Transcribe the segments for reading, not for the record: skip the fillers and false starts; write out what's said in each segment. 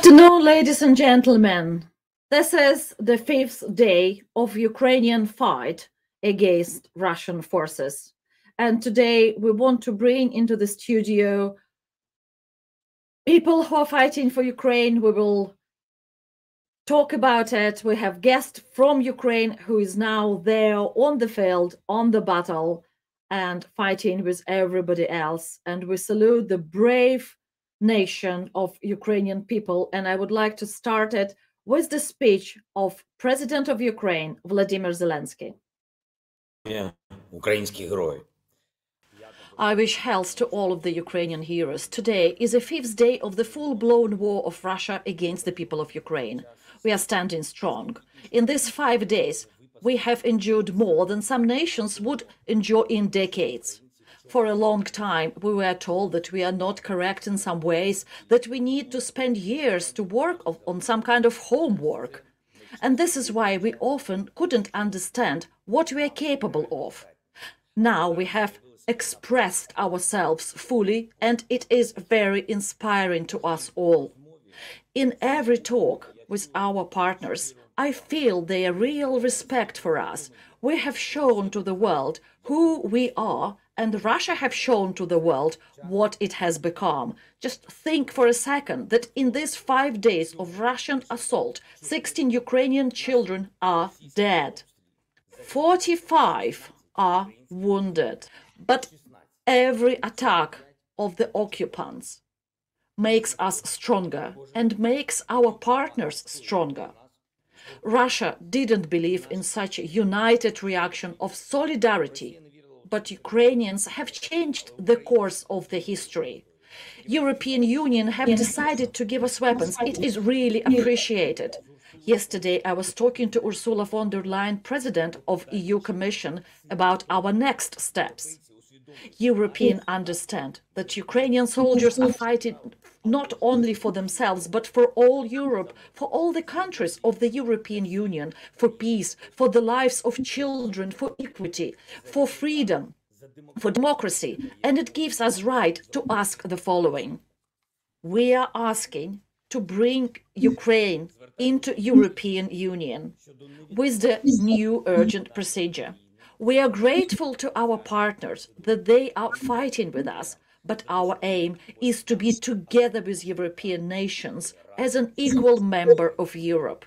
afternoon, ladies and gentlemen. This is the fifth day of Ukrainian fight against Russian forces. And today we want to bring into the studio people who are fighting for Ukraine. We will talk about it. We have guest from Ukraine who is now there on the field, on the battle, and fighting with everybody else. And we salute the brave nation of Ukrainian people. And I would like to start it with the speech of President of Ukraine, Vladimir Zelensky. Українські герої. I wish health to all of the Ukrainian heroes. Today is the fifth day of the full-blown war of Russia against the people of Ukraine. We are standing strong. In these 5 days, we have endured more than some nations would endure in decades. For a long time, we were told that we are not correct in some ways, that we need to spend years to work on some kind of homework. And this is why we often couldn't understand what we are capable of. Now we have expressed ourselves fully, and it is very inspiring to us all. In every talk with our partners, I feel their real respect for us. We have shown to the world who we are, and Russia have shown to the world what it has become. Just think for a second that in these 5 days of Russian assault, 16 Ukrainian children are dead. 45 are wounded. But every attack of the occupants makes us stronger and makes our partners stronger. Russia didn't believe in such a united reaction of solidarity, but Ukrainians have changed the course of the history. European Union have decided to give us weapons. It is really appreciated. Yesterday, I was talking to Ursula von der Leyen, President of EU Commission, about our next steps. Europeans understand that Ukrainian soldiers are fighting not only for themselves, but for all Europe, for all the countries of the European Union, for peace, for the lives of children, for equity, for freedom, for democracy. And it gives us right to ask the following. We are asking to bring Ukraine into European Union with the new urgent procedure. We are grateful to our partners that they are fighting with us, but our aim is to be together with European nations as an equal member of Europe.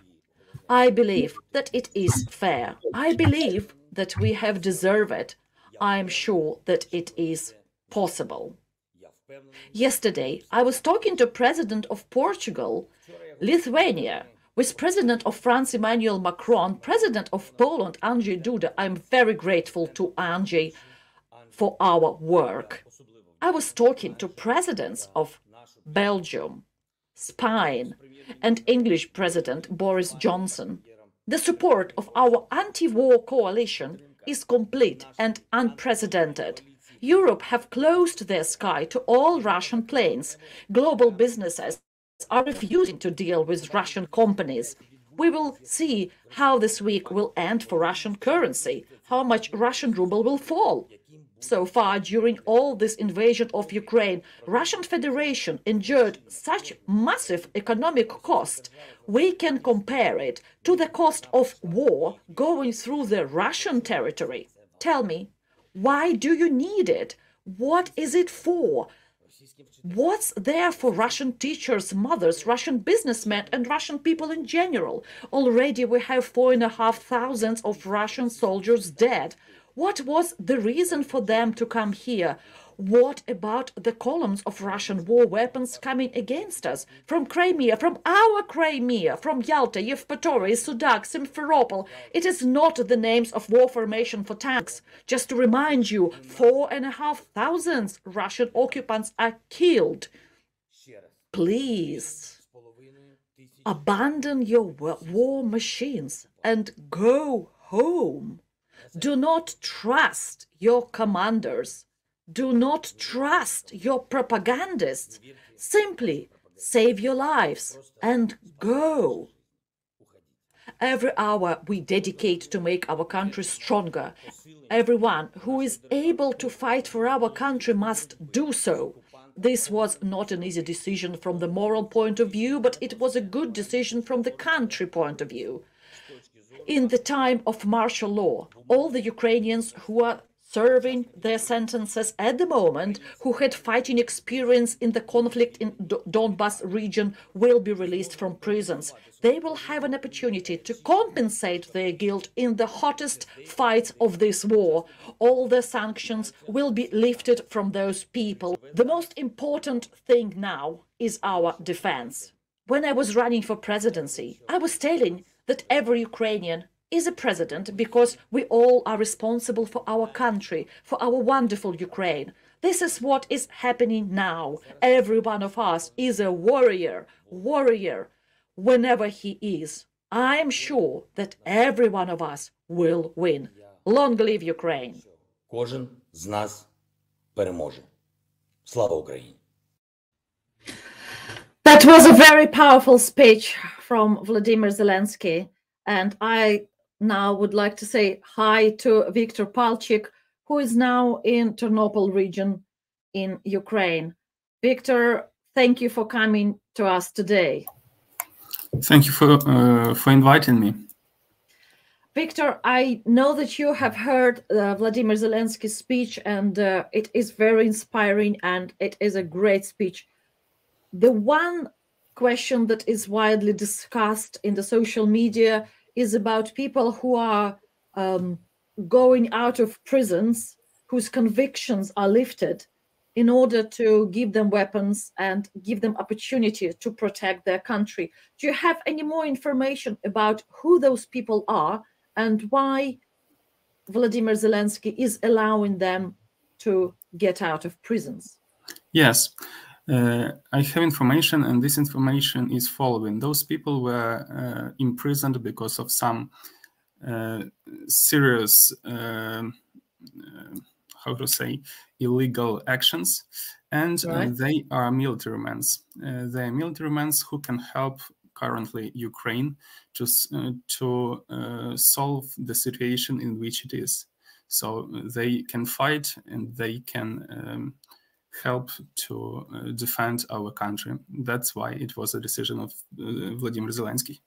I believe that it is fair. I believe that we have deserved it. I am sure that it is possible. Yesterday, I was talking to President of Portugal, Lithuania, with President of France, Emmanuel Macron, President of Poland, Andrzej Duda. I'm very grateful to Andrzej for our work. I was talking to presidents of Belgium, Spain, and English President Boris Johnson. The support of our anti-war coalition is complete and unprecedented. Europe have closed their sky to all Russian planes. Global businesses are refusing to deal with Russian companies. We will see how this week will end for Russian currency, how much Russian ruble will fall. So far, during all this invasion of Ukraine, Russian Federation endured such massive economic cost. We can compare it to the cost of war going through the Russian territory. Tell me, why do you need it? What is it for? What's there for Russian teachers, mothers, Russian businessmen, and Russian people in general? Already we have 4,500 of Russian soldiers dead. What was the reason for them to come here? What about the columns of Russian war weapons coming against us? From Crimea, from our Crimea, from Yalta, Yevpatory, Sudak, Simferopol. It is not the names of war formation for tanks. Just to remind you, 4,500 Russian occupants are killed. Please, abandon your war machines and go home. Do not trust your commanders. Do not trust your propagandists. Simply save your lives and go. Every hour we dedicate to make our country stronger. Everyone who is able to fight for our country must do so. This was not an easy decision from the moral point of view, but it was a good decision from the country point of view. In the time of martial law, all the Ukrainians who are serving their sentences at the moment, who had fighting experience in the conflict in Donbas region, will be released from prisons. They will have an opportunity to compensate their guilt in the hottest fights of this war. All the sanctions will be lifted from those people. The most important thing now is our defense. When I was running for presidency, I was telling that every Ukrainian is a president because we all are responsible for our country, for our wonderful Ukraine. This is what is happening now. Every one of us is a warrior, whenever he is. I am sure that every one of us will win. Long live Ukraine. Кожен з нас переможе. Слава Україні! That was a very powerful speech from Vladimir Zelensky. And I now would like to say hi to Viktor Palchik, who is now in Ternopil region in Ukraine. Viktor, thank you for coming to us today. Thank you for inviting me. Viktor, I know that you have heard Vladimir Zelensky's speech, and it is very inspiring, and it is a great speech. The one question that is widely discussed in the social media is about people who are going out of prisons, whose convictions are lifted, in order to give them weapons and give them opportunity to protect their country. Do you have any more information about who those people are and why Vladimir Zelensky is allowing them to get out of prisons? Yes, I have information, and this information is following. Those people were imprisoned because of some serious, how to say, illegal actions, and Right. they are military men. They are military men who can help currently Ukraine to solve the situation in which it is. So they can fight and they can help to defend our country. That's why it was a decision of Vladimir Zelensky.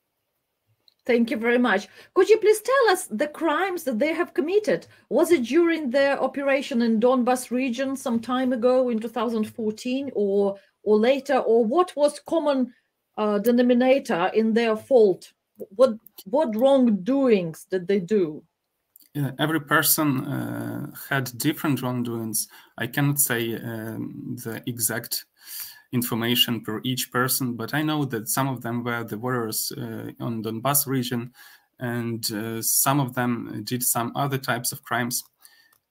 Thank you very much. Could you please tell us the crimes that they have committed? Was it during their operation in Donbas region some time ago in 2014 or later? Or what was common denominator in their fault? What wrongdoings did they do? Every person had different wrongdoings. I cannot say the exact information per each person, but I know that some of them were the warriors on Donbas region, and some of them did some other types of crimes.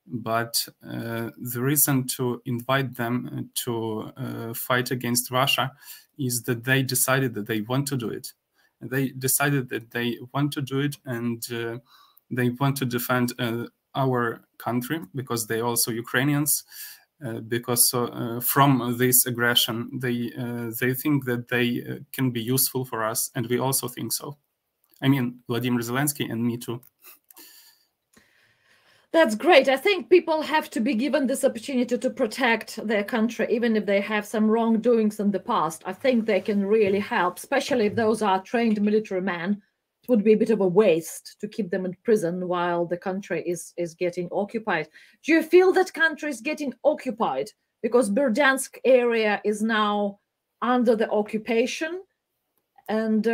But the reason to invite them to fight against Russia is that they decided that they want to do it. They decided that they want to do it, and they want to defend our country because they also Ukrainians. Because from this aggression, they think that they can be useful for us, and we also think so. I mean, Vladimir Zelensky and me too. That's great. I think people have to be given this opportunity to protect their country, even if they have some wrongdoings in the past. I think they can really help, especially if those are trained military men. It would be a bit of a waste to keep them in prison while the country is getting occupied. Do you feel that country is getting occupied because Berdyansk area is now under the occupation? And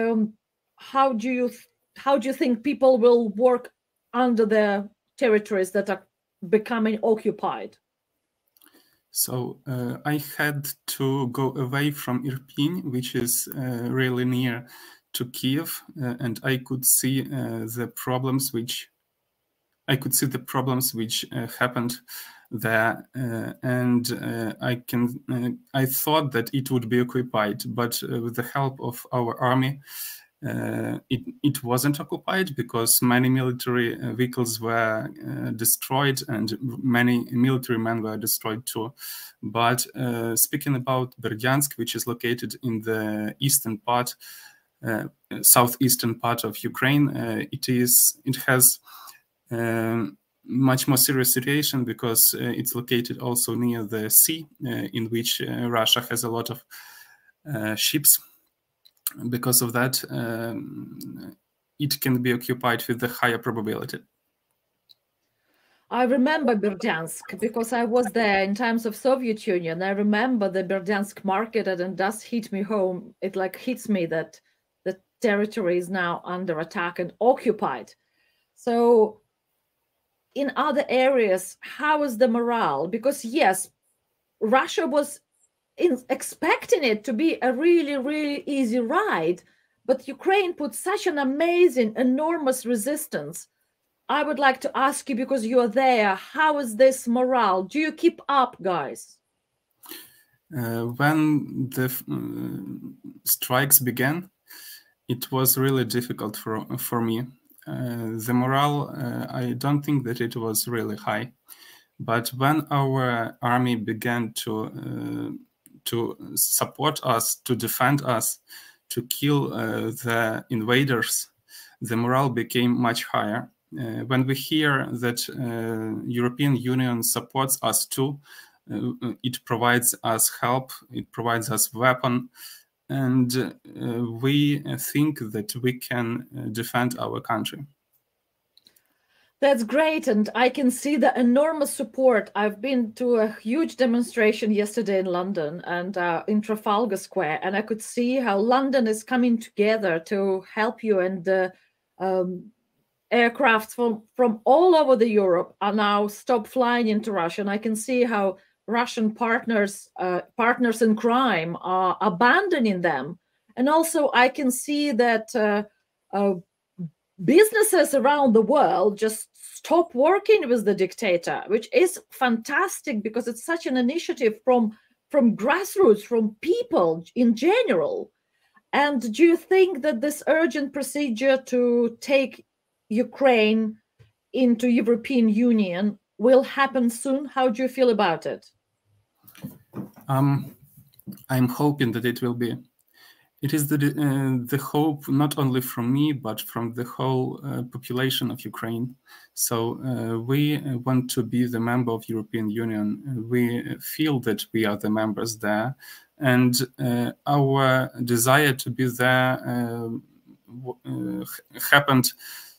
how do you think people will work under the territories that are becoming occupied? So I had to go away from Irpin, which is really near to Kiev, and I could see the problems which happened there, and I thought that it would be occupied, but with the help of our army, it wasn't occupied because many military vehicles were destroyed and many military men were destroyed too. But speaking about Berdyansk, which is located in the eastern part, southeastern part of Ukraine, it has much more serious situation because it's located also near the sea, in which Russia has a lot of ships. Because of that, it can be occupied with the higher probability. I remember Berdyansk because I was there in times of Soviet Union. I remember the Berdyansk market, and it does hit me home. It like hits me that the territory is now under attack and occupied. So in other areas, how is the morale? Because yes, Russia was expecting it to be a really, really easy ride, but Ukraine put such an amazing, enormous resistance. I would like to ask you, because you're there, how is this morale? Do you keep up, guys? When the strikes began, it was really difficult for me. The morale, I don't think that it was really high. But when our army began to support us, to defend us, to kill the invaders, the morale became much higher. When we hear that European Union supports us too, it provides us help, it provides us weapon, and we think that we can defend our country. That's great, and I can see the enormous support. I've been to a huge demonstration yesterday in London and in Trafalgar Square, and I could see how London is coming together to help you, and aircrafts from all over the Europe are now stopped flying into Russia, and I can see how Russian partners in crime are abandoning them. And also I can see that businesses around the world just stop working with the dictator, which is fantastic because it's such an initiative from grassroots, from people in general. And do you think that this urgent procedure to take Ukraine into European Union will happen soon? How do you feel about it? I'm hoping that it will be. It is the hope not only from me, but from the whole population of Ukraine. So we want to be the member of European Union. We feel that we are the members there. And our desire to be there happened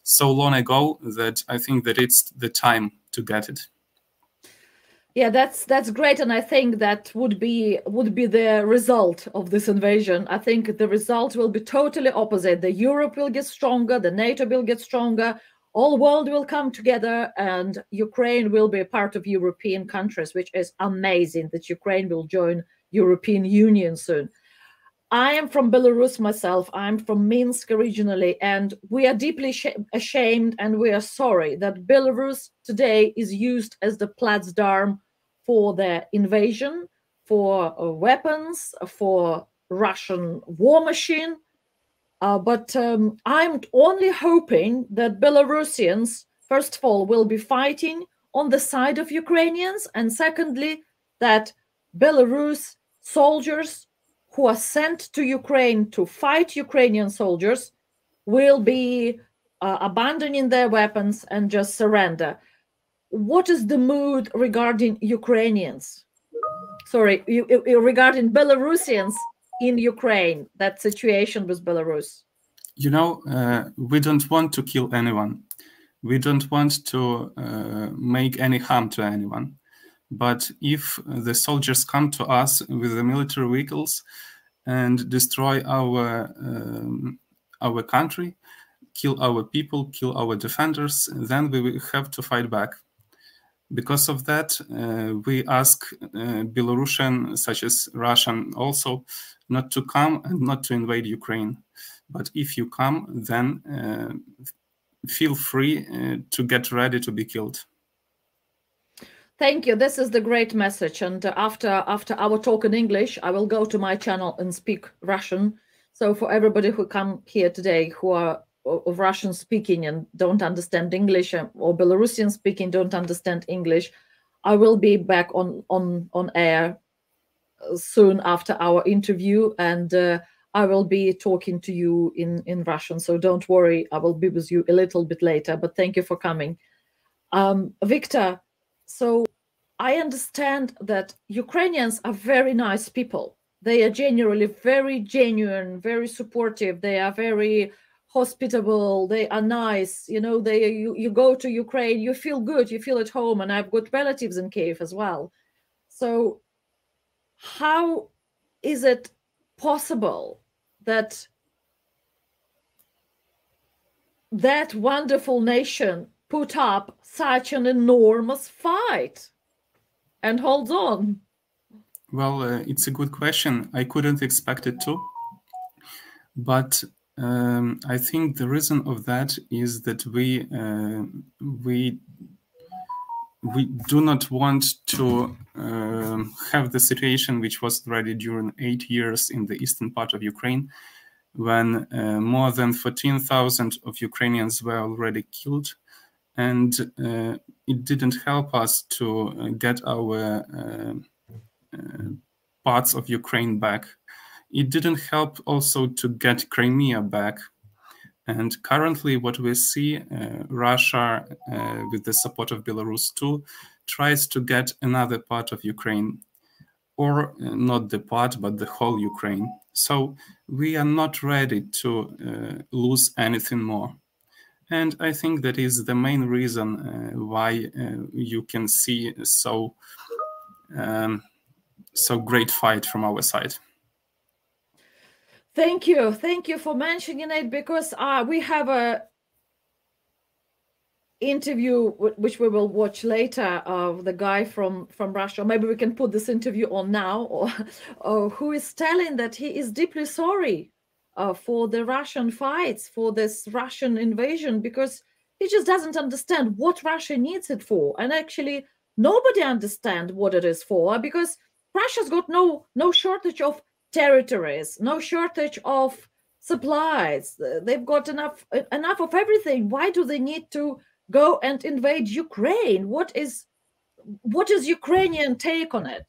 so long ago that I think that it's the time to get it. Yeah, that's great, and I think that would be the result of this invasion. I think the result will be totally opposite. The Europe will get stronger, the NATO will get stronger, all world will come together, and Ukraine will be a part of European countries, which is amazing that Ukraine will join European Union soon. I am from Belarus myself. I'm from Minsk originally, and we are deeply ashamed, and we are sorry that Belarus today is used as the Platzdarm for the invasion, for weapons, for Russian war machine. But I'm only hoping that Belarusians, first of all, will be fighting on the side of Ukrainians, and secondly, that Belarus soldiers who are sent to Ukraine to fight Ukrainian soldiers will be abandoning their weapons and just surrender. What is the mood regarding Ukrainians? Sorry, regarding Belarusians in Ukraine, that situation with Belarus? You know, we don't want to kill anyone. We don't want to make any harm to anyone. But if the soldiers come to us with the military vehicles and destroy our country, kill our people, kill our defenders, then we will have to fight back. Because of that, we ask Belarusian, such as Russian also, not to come and not to invade Ukraine. But if you come, then feel free to get ready to be killed. Thank you. This is the great message. And after our talk in English, I will go to my channel and speak Russian. So for everybody who come here today who are of Russian speaking and don't understand English, or Belarusian speaking don't understand English, I will be back on air soon after our interview, and I will be talking to you in Russian. So don't worry, I will be with you a little bit later. But thank you for coming. Victor, so I understand that Ukrainians are very nice people. They are generally very genuine, very supportive. They are very hospitable. They are nice. You know, you go to Ukraine, you feel good, you feel at home. And I've got relatives in Kiev as well. So how is it possible that that wonderful nation put up such an enormous fight and holds on? Well, it's a good question. I couldn't expect it to. But I think the reason of that is that we do not want to have the situation which was already during 8 years in the eastern part of Ukraine, when more than 14,000 of Ukrainians were already killed, and it didn't help us to get our parts of Ukraine back. It didn't help also to get Crimea back. And currently what we see, Russia, with the support of Belarus too, tries to get another part of Ukraine, or not the part, but the whole Ukraine. So we are not ready to lose anything more. And I think that is the main reason why you can see so great fight from our side. Thank you for mentioning it, because we have a interview which we will watch later of the guy from Russia. Maybe we can put this interview on now, or who is telling that he is deeply sorry for the Russian fights, for this Russian invasion, because he just doesn't understand what Russia needs it for. And actually nobody understands what it is for, because Russia's got no shortage of territories, no shortage of supplies. They've got enough of everything. Why do they need to go and invade Ukraine? What is Ukrainian take on it?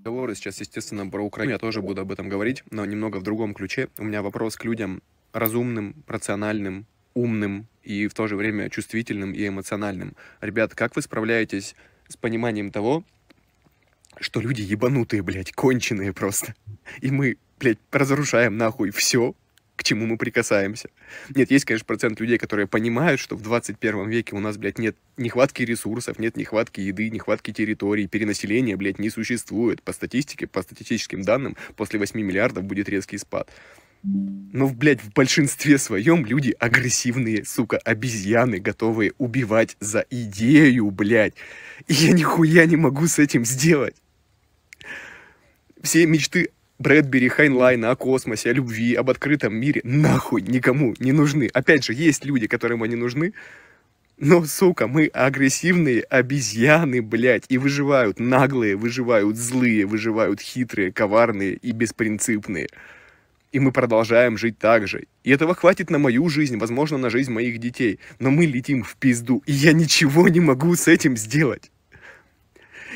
Разговоры сейчас, естественно, про Украину. Я тоже буду об этом говорить, но немного в другом ключе. У меня вопрос к людям разумным, рациональным, умным и в то же время чувствительным и эмоциональным. Ребят, как вы справляетесь с пониманием того, что люди ебанутые, блядь, конченые просто. И мы, блядь, разрушаем нахуй все, к чему мы прикасаемся. Нет, есть, конечно, процент людей, которые понимают, что в 21 веке у нас, блядь, нет нехватки ресурсов, нет нехватки еды, нехватки территорий, перенаселения, блядь, не существует. По статистике, по статистическим данным, после 8 миллиардов будет резкий спад. Но, блядь, в большинстве своем люди агрессивные, сука, обезьяны, готовые убивать за идею, блядь. И я нихуя не могу с этим сделать. Все мечты Брэдбери, Хайнлайна о космосе, о любви, об открытом мире нахуй никому не нужны. Опять же, есть люди, которым они нужны, но, сука, мы агрессивные обезьяны, блядь, и выживают наглые, выживают злые, выживают хитрые, коварные и беспринципные. И мы продолжаем жить так же. И этого хватит на мою жизнь, возможно, на жизнь моих детей. Но мы летим в пизду, и я ничего не могу с этим сделать.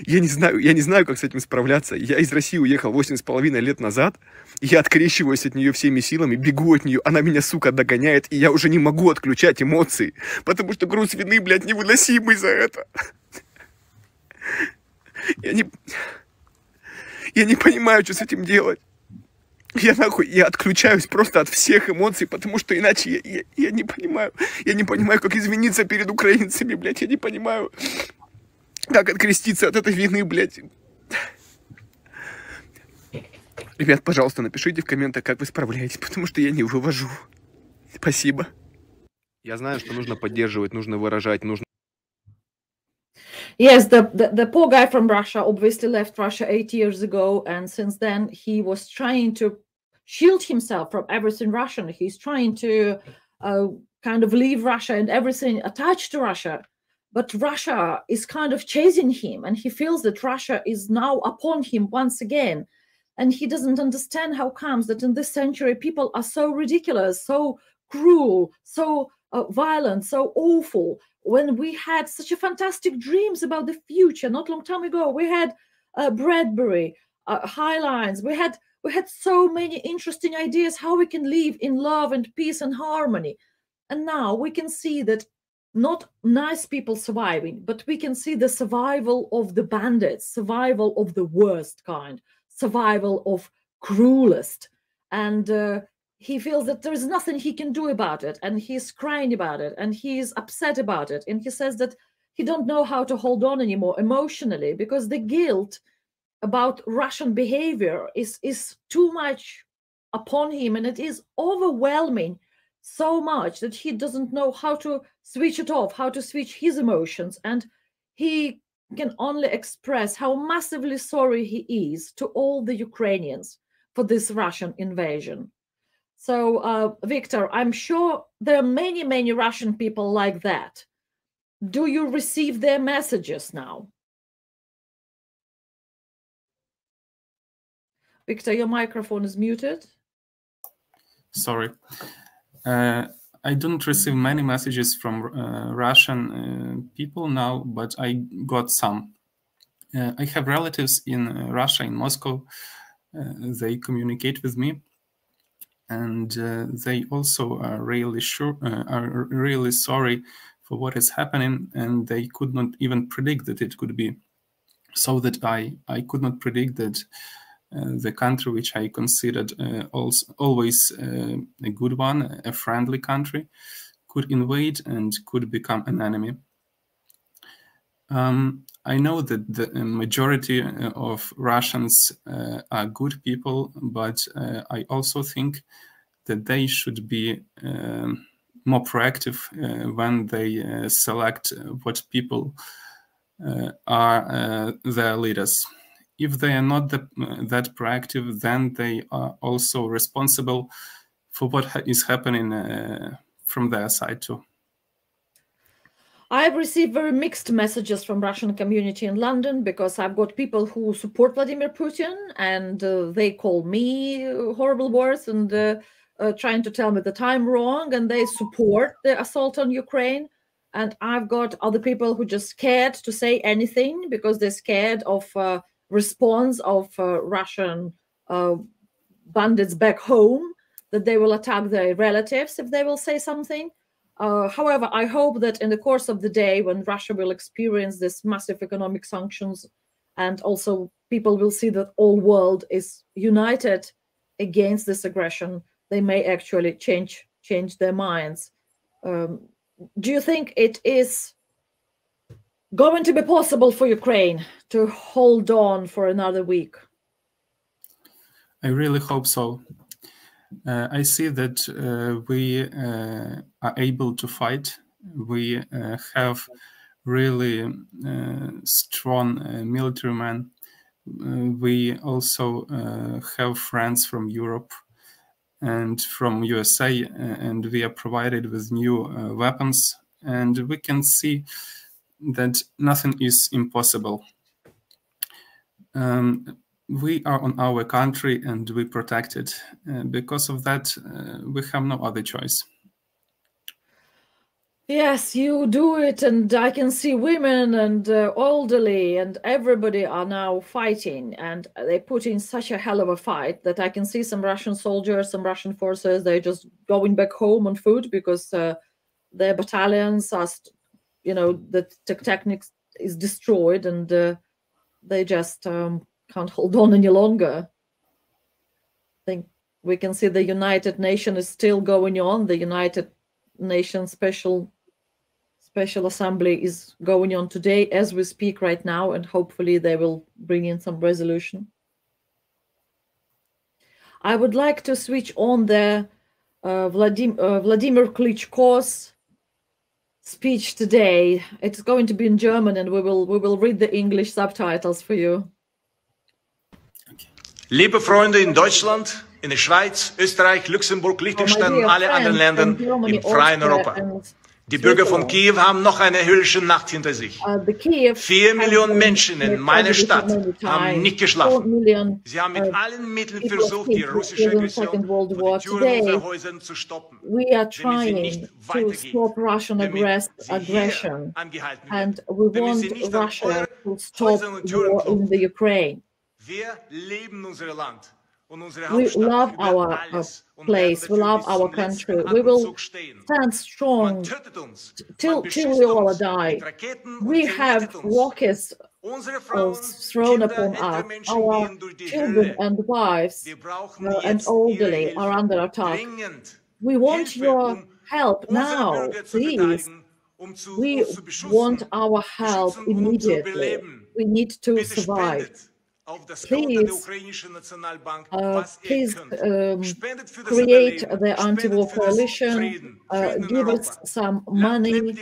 Я не знаю, как с этим справляться. Я из России уехал 8,5 лет назад, и я открещиваюсь от нее всеми силами, бегу от нее, она меня, сука, догоняет, и я уже не могу отключать эмоции, потому что груз вины, блядь, невыносимый за это. Я не понимаю, что с этим делать. Я отключаюсь просто от всех эмоций, потому что иначе я не понимаю. Я не понимаю, как извиниться перед украинцами, блядь, я не понимаю, как откреститься от этой вины, блядь. Ребят, пожалуйста, напишите в комментах, как вы справляетесь, потому что я не вывожу. Спасибо. Я знаю, что нужно поддерживать, нужно выражать, нужно... Yes, the poor guy from Russia obviously left Russia 8 years ago, and since then he was trying to shield himself from everything Russian. He's trying to kind of leave Russia and everything attached to Russia. But Russia is kind of chasing him, and he feels that Russia is now upon him once again. And he doesn't understand how comes that in this century people are so ridiculous, so cruel, so violent, so awful. When we had such a fantastic dreams about the future, not long time ago, we had Bradbury, Highlines. We had so many interesting ideas how we can live in love and peace and harmony. And now we can see that not nice people surviving, but we can see the survival of the bandits, survival of the worst kind, survival of cruelest. And he feels that there is nothing he can do about it, and he's crying about it, and he's upset about it, and he says that he don't know how to hold on anymore emotionally, because the guilt about Russian behavior is too much upon him, and it is overwhelming so much that he doesn't know how to switch it off, how to switch his emotions, and he can only express how massively sorry he is to all the Ukrainians for this Russian invasion. So, Victor, I'm sure there are many, many Russian people like that. Do you receive their messages now? Victor, your microphone is muted. Sorry. I don't receive many messages from Russian people now, but I got some. I have relatives in Russia, in Moscow. They communicate with me, and they also are really sorry for what is happening, and they could not even predict that it could be so. That I could not predict that the country which I considered always a good one, a friendly country, could invade and could become an enemy. I know that the majority of Russians are good people, but I also think that they should be more proactive when they select what people are their leaders. If they are not that proactive, then they are also responsible for what is happening from their side too. I've received very mixed messages from Russian community in London, because I've got people who support Vladimir Putin, and they call me horrible words and trying to tell me that I'm wrong, and they support the assault on Ukraine. And I've got other people who just scared to say anything because they're scared of response of Russian bandits back home, that they will attack their relatives if they will say something. However, I hope that in the course of the day, when Russia will experience this massive economic sanctions, and also people will see that all world is united against this aggression, they may actually change their minds. Do you think it is going to be possible for Ukraine to hold on for another week? I really hope so. I see that we are able to fight. We have really strong military men. We also have friends from Europe and from USA, and we are provided with new weapons, and we can see that nothing is impossible. We are on our country and we protect it. Because of that, we have no other choice. Yes, you do it, and I can see women and elderly and everybody are now fighting, and they put in such a hell of a fight that I can see some Russian soldiers, some Russian forces, they're just going back home on foot because their battalions are, the techniques is destroyed, and they just can't hold on any longer. I think we can see the United Nations is still going on. The United Nations Special Assembly is going on today as we speak right now, and hopefully they will bring in some resolution. I would like to switch on the Vladimir Klitschko's speech today. It's going to be in German, and we will read the English subtitles for you. Liebe Freunde in Deutschland, in der Schweiz, Österreich, Luxemburg, Liechtenstein und alle anderen Ländern im freien Europa. Die Bürger von Kiew haben noch eine höllische Nacht hinter sich. 4 Millionen Menschen in meiner Stadt haben nicht geschlafen. Sie haben mit allen Mitteln versucht, die russische Aggression vor die Türen unserer Häuser zu stoppen. We are trying to stop Russian aggression, and we want Russia to stop war in the Ukraine. Wir lieben unser Land We love our place, we love our country, we will stand strong till we all die. We have rockets thrown upon us. Our children and wives and elderly are under attack. We want your help now, please. We want our help immediately. We need to survive. Please, create the anti-war coalition, give us some money,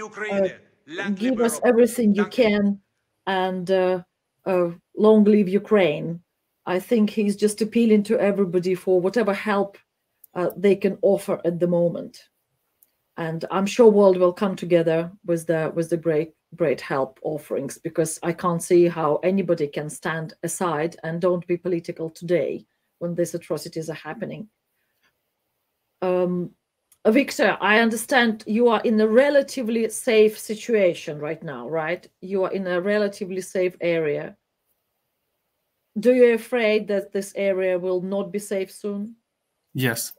give us everything you can, and long live Ukraine. I think he's just appealing to everybody for whatever help they can offer at the moment. And I'm sure world will come together with the great help offerings, because I can't see how anybody can stand aside and don't be political today when these atrocities are happening. Victor, I understand you are in a relatively safe situation right now, right? You are in a relatively safe area. Do you afraid that this area will not be safe soon? Yes.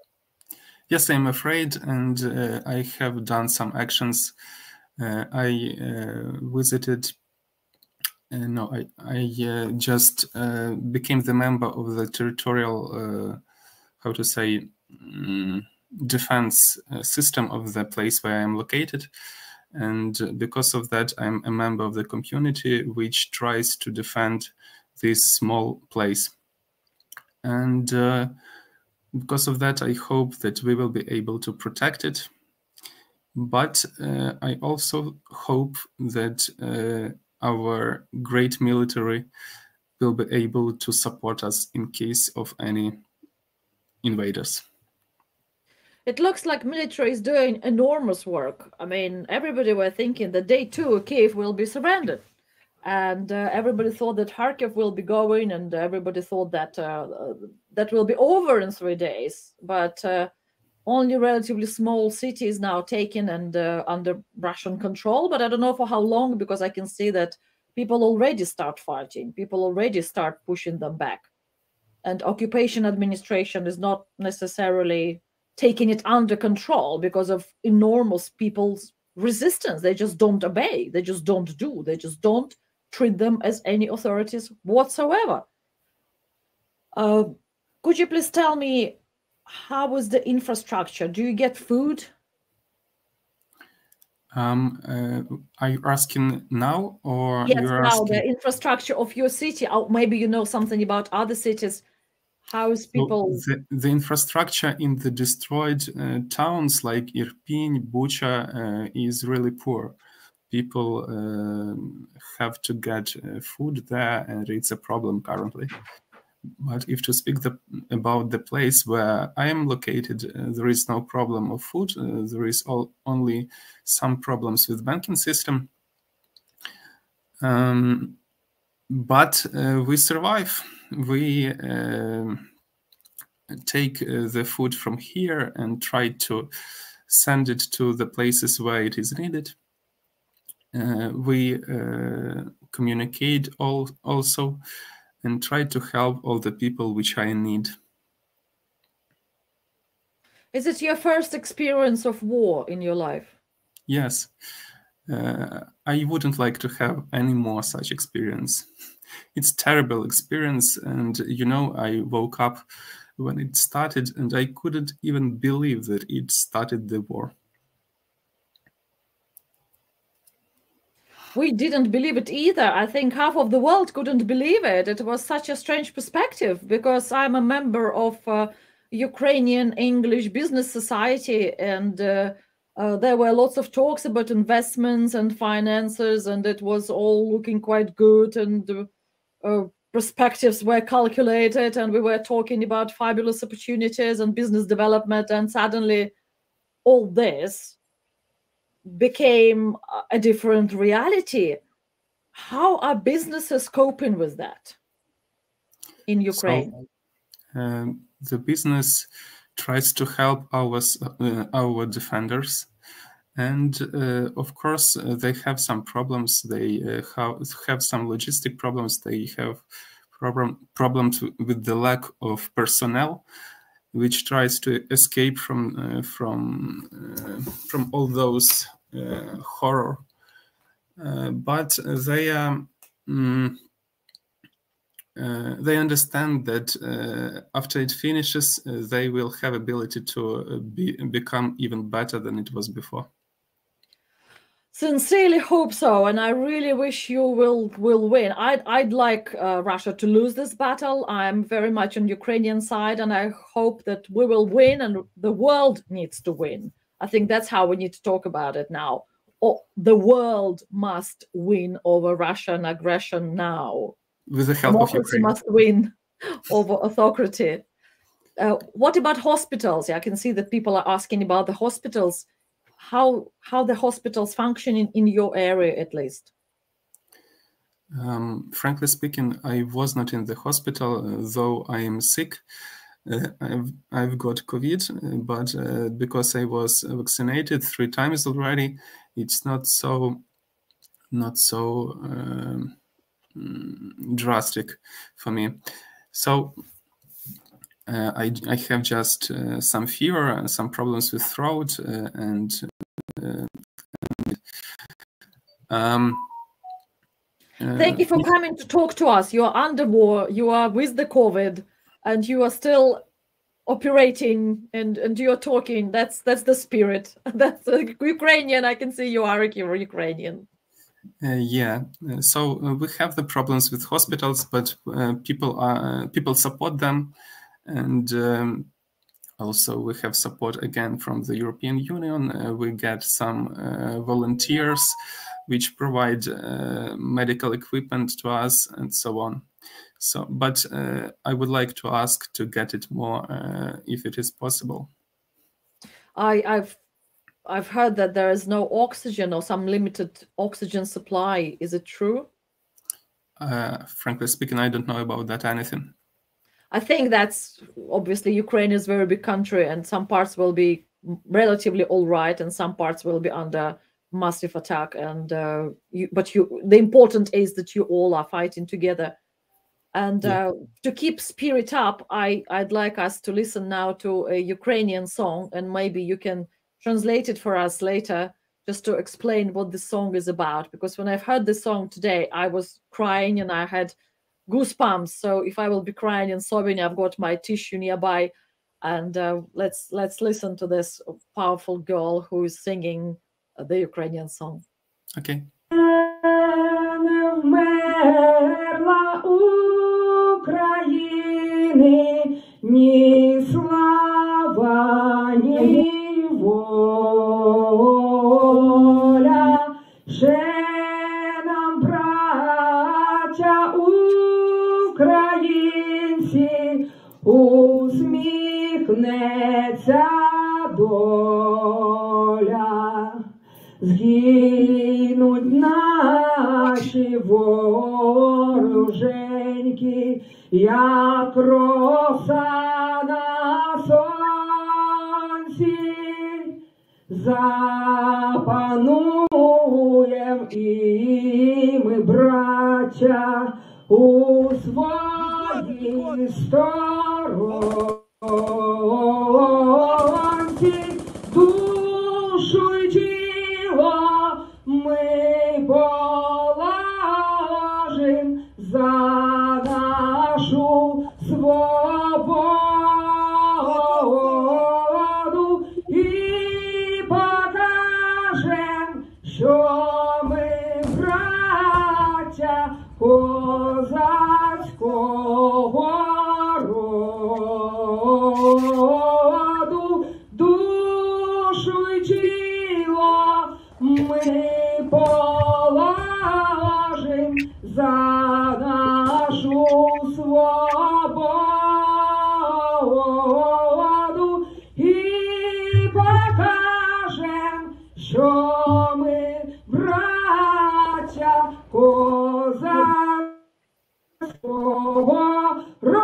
Yes, I'm afraid, and I have done some actions. I visited. I just became the member of the territorial, how to say, defense system of the place where I am located. And because of that, I'm a member of the community which tries to defend this small place. And because of that, I hope that we will be able to protect it. But I also hope that our great military will be able to support us in case of any invaders. It looks like military is doing enormous work. I mean, everybody were thinking that day 2 Kyiv will be surrendered. And everybody thought that Kharkiv will be going, and everybody thought that that will be over in 3 days. But only relatively small cities now taken and under Russian control. But I don't know for how long, because I can see that people already start fighting. People already start pushing them back. And occupation administration is not necessarily taking it under control because of enormous people's resistance. They just don't obey. They just don't do. They just don't treat them as any authorities whatsoever. Could you please tell me, how was the infrastructure? Do you get food? Are you asking now, or yes, you're now asking the infrastructure of your city? Or maybe you know something about other cities. How is people? So the infrastructure in the destroyed towns like Irpin, Bucha is really poor. People have to get food there, and it's a problem currently. But if to speak about the place where I am located, there is no problem of food. There is only some problems with banking system. But we survive. We take the food from here and try to send it to the places where it is needed. We communicate also and try to help all the people which are in need. Is it your first experience of war in your life? Yes. I wouldn't like to have any more such experience. It's a terrible experience, and you know, I woke up when it started and I couldn't even believe that it started the war. We didn't believe it either. I think half of the world couldn't believe it. It was such a strange perspective, because I'm a member of Ukrainian English Business Society, and there were lots of talks about investments and finances, and it was all looking quite good, and perspectives were calculated, and we were talking about fabulous opportunities and business development, and suddenly all this became a different reality. How are businesses coping with that in Ukraine? So, the business tries to help our defenders, and of course they have some problems. They have some logistic problems. They have problems with the lack of personnel, which tries to escape from all those horror. But they understand that after it finishes, they will have ability to become even better than it was before. Sincerely hope so, and I really wish you will win. I'd like Russia to lose this battle. I'm very much on Ukrainian side, and I hope that we will win, and the world needs to win. I think that's how we need to talk about it now. The world must win over Russian aggression now. With the help of Ukraine. Must win over autocracy. What about hospitals? I can see that people are asking about the hospitals. How the hospitals function in your area, at least? Frankly speaking, I was not in the hospital, though I am sick. I've got COVID, but because I was vaccinated 3 times already, it's not so drastic for me. So I have just some fever, some problems with throat, and thank you for coming to talk to us. You are under war, you are with the COVID, and you are still operating and you are talking. That's the spirit. That's Ukrainian. I can see you are Ukrainian. Yeah, so we have the problems with hospitals, but people support them, and also we have support again from the European Union. We get some volunteers which provide medical equipment to us and so on. So, but I would like to ask to get it more if it is possible. I've heard that there is no oxygen or some limited oxygen supply. Is it true? Frankly speaking, I don't know about that anything. I think that's obviously Ukraine is a very big country, and some parts will be relatively all right, and some parts will be under massive attack. And the important is that you all are fighting together. And to keep spirit up, I'd like us to listen now to a Ukrainian song, and maybe you can translate it for us later, just to explain what the song is about. Because when I've heard the song today, I was crying and I had goosebumps. So if I will be crying and sobbing, I've got my tissue nearby. And let's listen to this powerful girl who is singing the Ukrainian song. Okay. Ні слава, ні воля, ще нам, браття українці, усміхнеться доля. Згинуть наші вороженьки, як роса на сонці, запануєм і ми, браття, у своїй сторонці, душу й тіло ми положим за нашу свободу і покажем, що ми браття козацького роду, душу й тіло ми положим за нашу свободу і покажем, що ми браття козацького роду.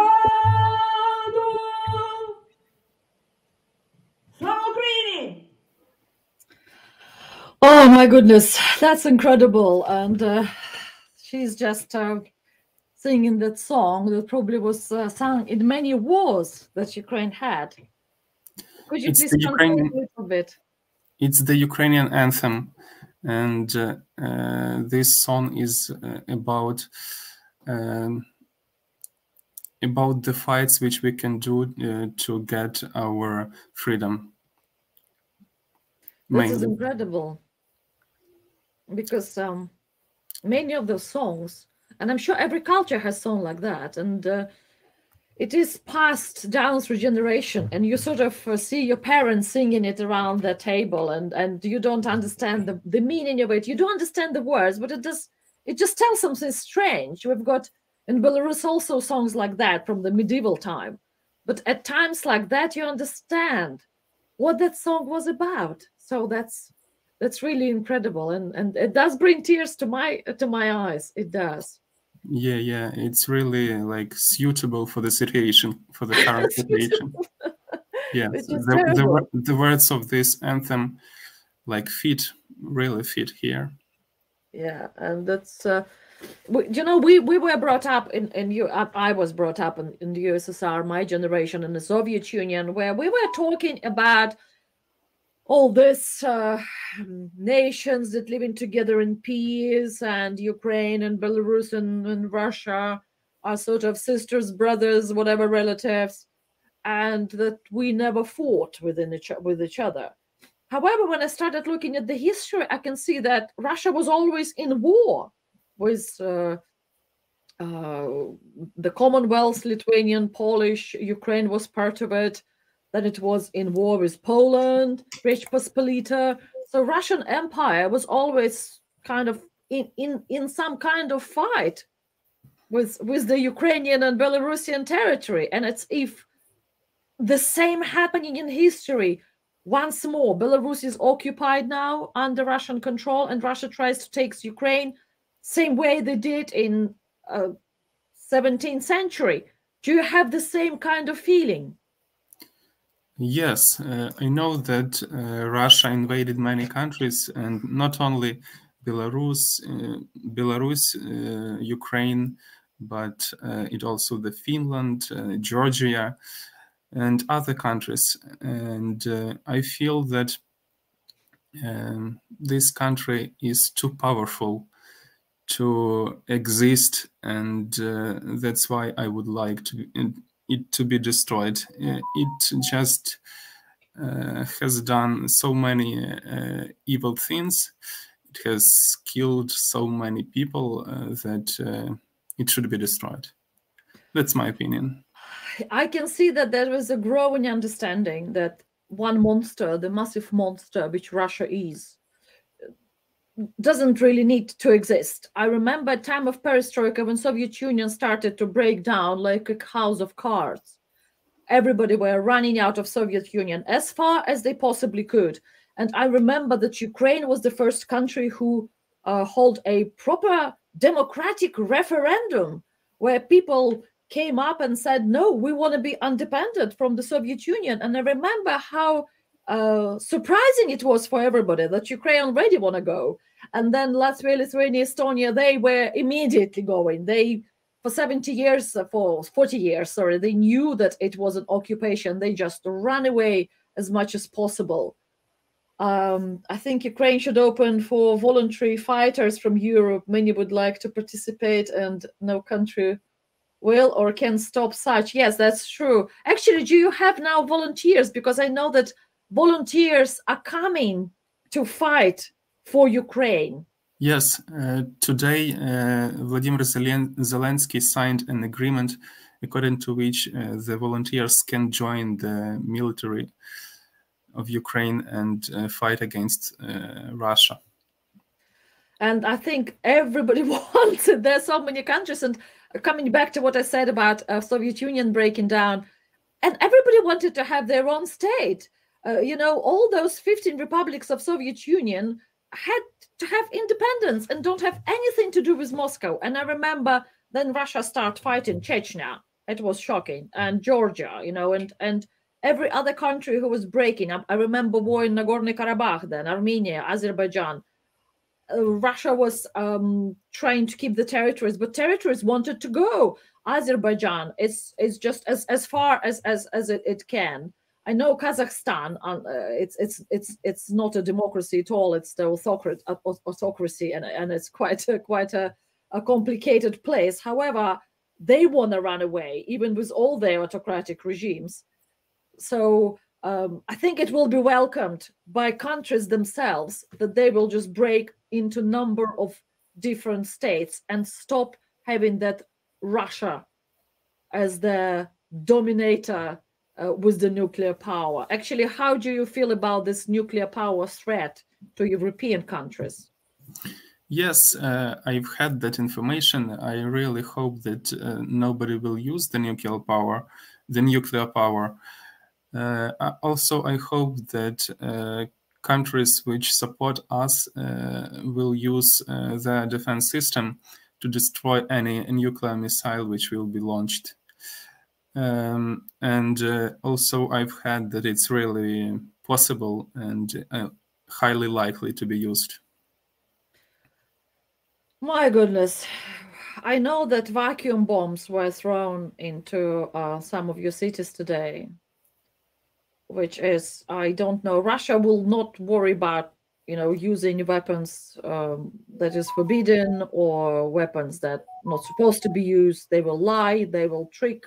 Слава Україні! Oh my goodness, that's incredible. And she's just singing that song that probably was sung in many wars that Ukraine had. Could you please translate a little bit? It's the Ukrainian anthem, and this song is about the fights which we can do to get our freedom. This is incredible, because many of those songs, and I'm sure every culture has song like that, and it is passed down through generation, and you sort of see your parents singing it around the table, and you don't understand the meaning of it. You don't understand the words, but it just tells something strange. We've got in Belarus also songs like that from the medieval time, but at times like that you understand what that song was about. So that's really incredible, and it does bring tears to my eyes. It does. Yeah, it's really like suitable for the situation, for the current situation. Yeah, the words of this anthem like really fit here. Yeah, and that's we were brought up in Europe. I was brought up in the USSR, my generation, in the Soviet Union, where we were talking about all these nations that living together in peace, and Ukraine and Belarus and Russia are sort of sisters, brothers, whatever, relatives, and that we never fought with each other. However, when I started looking at the history, I can see that Russia was always in war with the Commonwealth, Lithuanian, Polish, Ukraine was part of it. Then it was in war with Poland, Rzeczpospolita. So Russian Empire was always kind of in some kind of fight with the Ukrainian and Belarusian territory. And it's if the same happening in history. Once more, Belarus is occupied now under Russian control, and Russia tries to take Ukraine, same way they did in 17th century. Do you have the same kind of feeling? Yes, I know that Russia invaded many countries, and not only Belarus, Ukraine, but it also the Finland, Georgia, and other countries. And I feel that this country is too powerful to exist, and that's why I would like it to be destroyed. It just has done so many evil things. It has killed so many people that it should be destroyed. That's my opinion. I can see that there is a growing understanding that one monster, the massive monster which Russia is, doesn't really need to exist. I remember a time of perestroika when Soviet Union started to break down like a house of cards. Everybody were running out of Soviet Union as far as they possibly could. And I remember that Ukraine was the first country who held a proper democratic referendum where people came up and said, no, we want to be independent from the Soviet Union. And I remember how surprising it was for everybody that Ukraine already want to go. And then Latvia, Lithuania, Estonia, they were immediately going. They, for 40 years, sorry, they knew that it was an occupation. They just ran away as much as possible. I think Ukraine should open for voluntary fighters from Europe. Many would like to participate, and no country will or can stop such. Yes, that's true. Actually, do you have now volunteers? Because I know that volunteers are coming to fight for Ukraine. Yes, today Vladimir Zelensky signed an agreement according to which the volunteers can join the military of Ukraine and fight against Russia. And I think everybody wants it. There's so many countries, and coming back to what I said about Soviet Union breaking down, and everybody wanted to have their own state. All those 15 republics of Soviet Union had to have independence and don't have anything to do with Moscow. And I remember then Russia started fighting Chechnya. It was shocking. And Georgia, and every other country who was breaking up. I remember war in Nagorno-Karabakh then, Armenia, Azerbaijan. Russia was trying to keep the territories, but territories wanted to go. Azerbaijan is just as far as it can. I know Kazakhstan. It's not a democracy at all. It's the autocracy, and it's quite a complicated place. However, they want to run away, even with all their autocratic regimes. So I think it will be welcomed by countries themselves, that they will just break into a number of different states and stop having that Russia as the dominator with the nuclear power. Actually, how do you feel about this nuclear power threat to European countries? Yes, I've had that information. I really hope that nobody will use the nuclear power. Also, I hope that countries which support us will use their defense system to destroy any nuclear missile which will be launched. Also, I've heard that it's really possible and highly likely to be used. My goodness. I know that vacuum bombs were thrown into some of your cities today, which is, I don't know, Russia will not worry about, using weapons that is forbidden or weapons that not supposed to be used. They will lie, they will trick,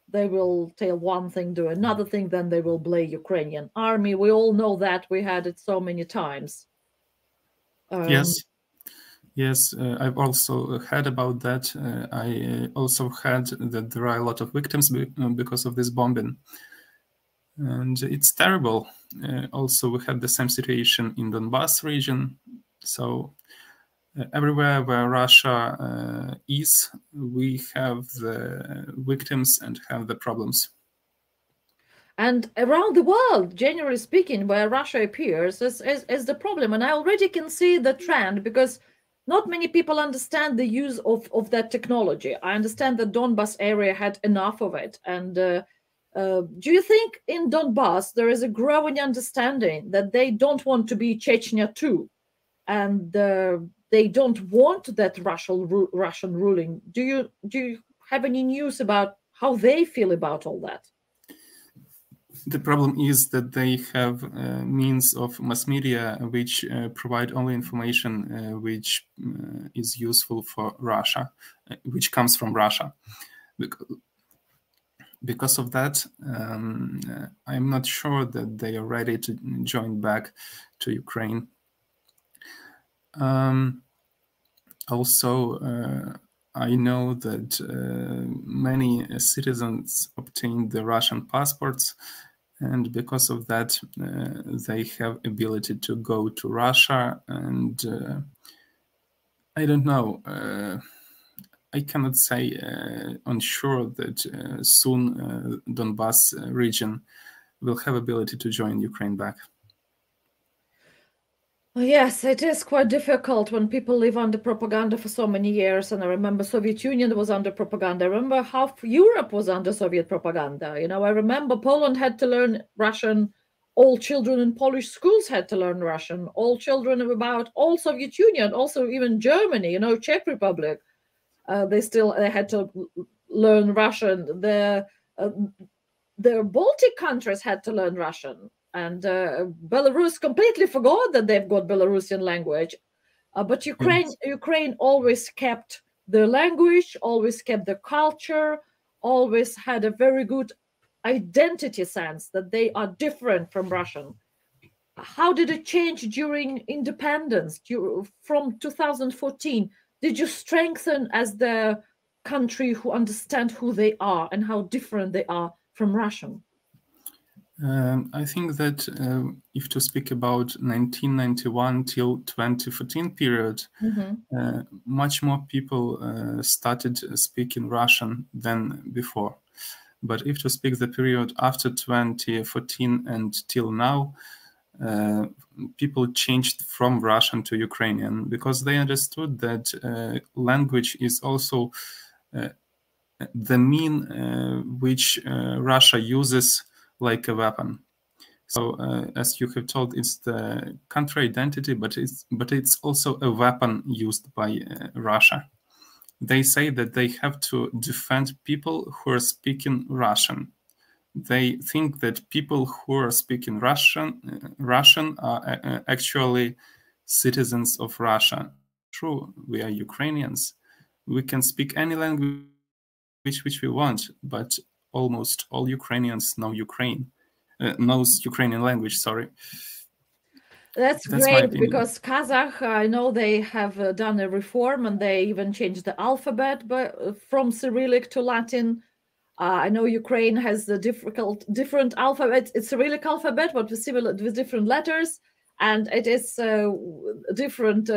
they will tell one thing, do another thing, then they will blame Ukrainian army. We all know that. We had it so many times. Yes, I've also heard about that. I also heard that there are a lot of victims because of this bombing. And it's terrible. Also, we had the same situation in Donbas region. So everywhere where Russia is, we have the victims and have the problems. And around the world, generally speaking, where Russia appears is the problem. And I already can see the trend, because not many people understand the use of that technology. I understand the Donbas area had enough of it. And do you think in Donbas there is a growing understanding that they don't want to be Chechnya too, and they don't want that Russian ruling? Do you have any news about how they feel about all that? The problem is that they have means of mass media which provide only information which is useful for Russia, which comes from Russia. Because of that, I'm not sure that they are ready to join back to Ukraine. Also, I know that many citizens obtained the Russian passports, and because of that, they have ability to go to Russia. And I don't know. I cannot say on sure that soon Donbas region will have ability to join Ukraine back. Yes, it is quite difficult when people live under propaganda for so many years. And I remember Soviet Union was under propaganda. I remember half Europe was under Soviet propaganda. I remember Poland had to learn Russian. All children in Polish schools had to learn Russian. All children about all Soviet Union, also even Germany, Czech Republic, they had to learn Russian. The Baltic countries had to learn Russian. And Belarus completely forgot that they've got Belarusian language. But Ukraine always kept their language, always kept their culture, always had a very good identity sense that they are different from Russian. How did it change during independence from 2014? Did you strengthen as the country who understand who they are and how different they are from Russian? I think that if to speak about 1991 till 2014 period, much more people started speaking Russian than before. But if to speak the period after 2014 and till now, people changed from Russian to Ukrainian because they understood that language is also the mean which Russia uses like a weapon. So, as you have told, it's the country identity, but it's also a weapon used by Russia. They say that they have to defend people who are speaking Russian. They think that people who are speaking Russian are actually citizens of Russia. True, we are Ukrainians. We can speak any language which we want, but almost all Ukrainians know knows Ukrainian language. Sorry. That's great, because Kazakh, I know they have done a reform and they even changed the alphabet, but from Cyrillic to Latin. I know Ukraine has the different alphabet. It's Cyrillic alphabet, but with different letters, and it is different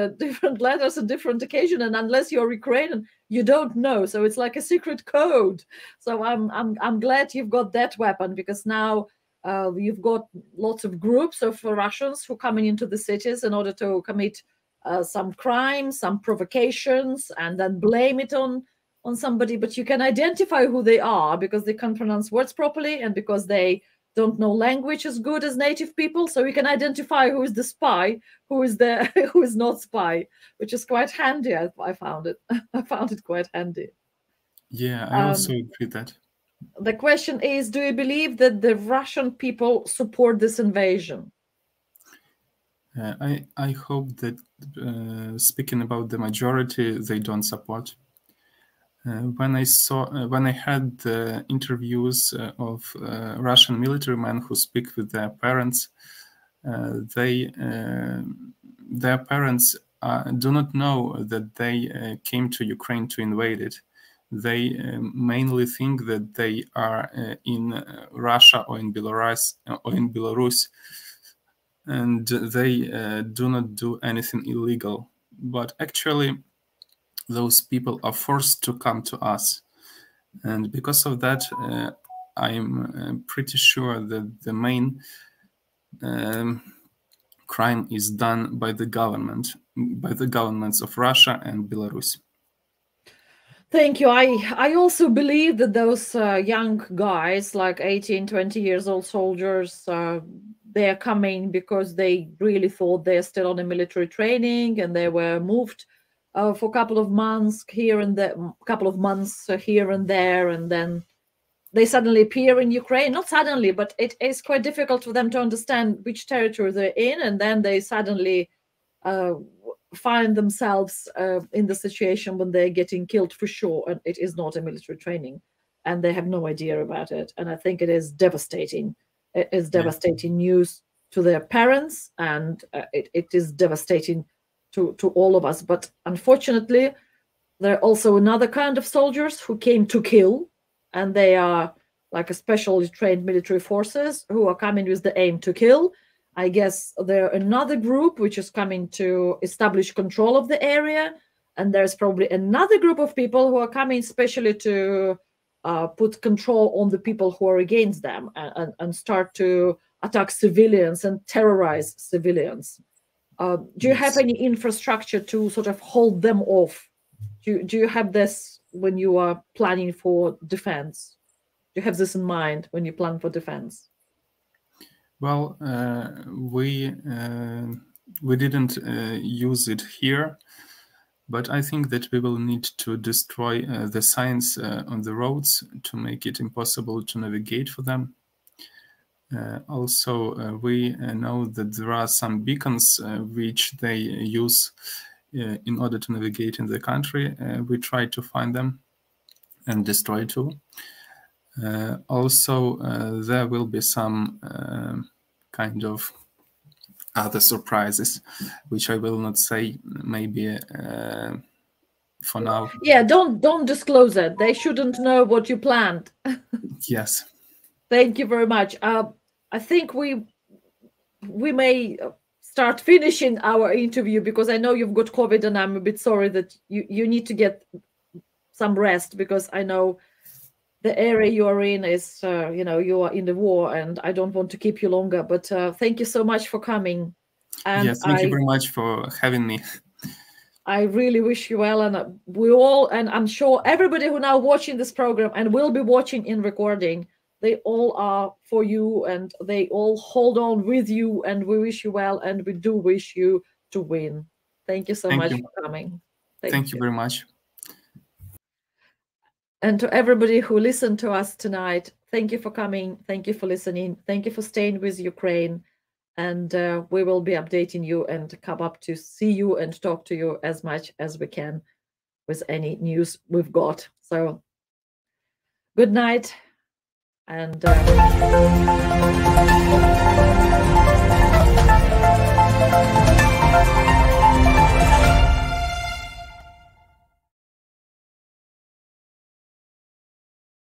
letters on different occasion. And unless you're Ukrainian, you don't know. So it's like a secret code. So I'm glad you've got that weapon, because now you've got lots of groups of Russians who coming into the cities in order to commit some crimes, some provocations, and then blame it on somebody. But you can identify who they are because they can't pronounce words properly, and because they don't know language as good as native people. So you can identify who is the spy, who is not spy, which is quite handy. I found it. I found it quite handy. Yeah, I also agree that. The question is, do you believe that the Russian people support this invasion? I hope that, speaking about the majority, they don't support. When I had the interviews of Russian military men who speak with their parents, their parents do not know that they came to Ukraine to invade it. They mainly think that they are in Russia or in Belarus, and they do not do anything illegal. But actually, those people are forced to come to us, and because of that, I'm pretty sure that the main crime is done by the governments of Russia and Belarus. Thank you. I also believe that those young guys, like 18, 20 years old soldiers, they're coming because they really thought they're still on a military training, and they were moved for a couple of months here and there, here and there, and then they suddenly appear in Ukraine. Not suddenly, but it is quite difficult for them to understand which territory they're in, and then they suddenly find themselves in the situation when they're getting killed for sure, and it is not a military training, and they have no idea about it. And I think it is devastating. It is devastating news to their parents, and it is devastating to all of us. But unfortunately, there are also another kind of soldiers who came to kill, and they are like a specially trained military forces who are coming with the aim to kill. I guess there are another group which is coming to establish control of the area, and there's probably another group of people who are coming especially to put control on the people who are against them, and start to attack civilians and terrorize civilians. Do you have any infrastructure to sort of hold them off? Do you have this when you are planning for defense? Do you have this in mind when you plan for defense? Well, we didn't use it here, but I think that we will need to destroy the signs on the roads to make it impossible to navigate for them. Also, we know that there are some beacons which they use in order to navigate in the country. We try to find them and destroy too. Also, there will be some kind of other surprises, which I will not say, maybe for now. Yeah, don't disclose it. They shouldn't know what you planned. Yes. Thank you very much. I think we may start finishing our interview, because I know you've got COVID, and I'm a bit sorry that you need to get some rest, because I know the area you are in is, you are in the war, and I don't want to keep you longer. But thank you so much for coming. And yes, thank you very much for having me. I really wish you well, and we all, and I'm sure everybody who now watching this program and will be watching in recording, they all are for you, and they all hold on with you, and we wish you well, and we do wish you to win. Thank you so much for coming. Thank you very much. And to everybody who listened to us tonight, thank you for coming. Thank you for listening. Thank you for staying with Ukraine. And we will be updating you and come up to see you and talk to you as much as we can with any news we've got. So good night. And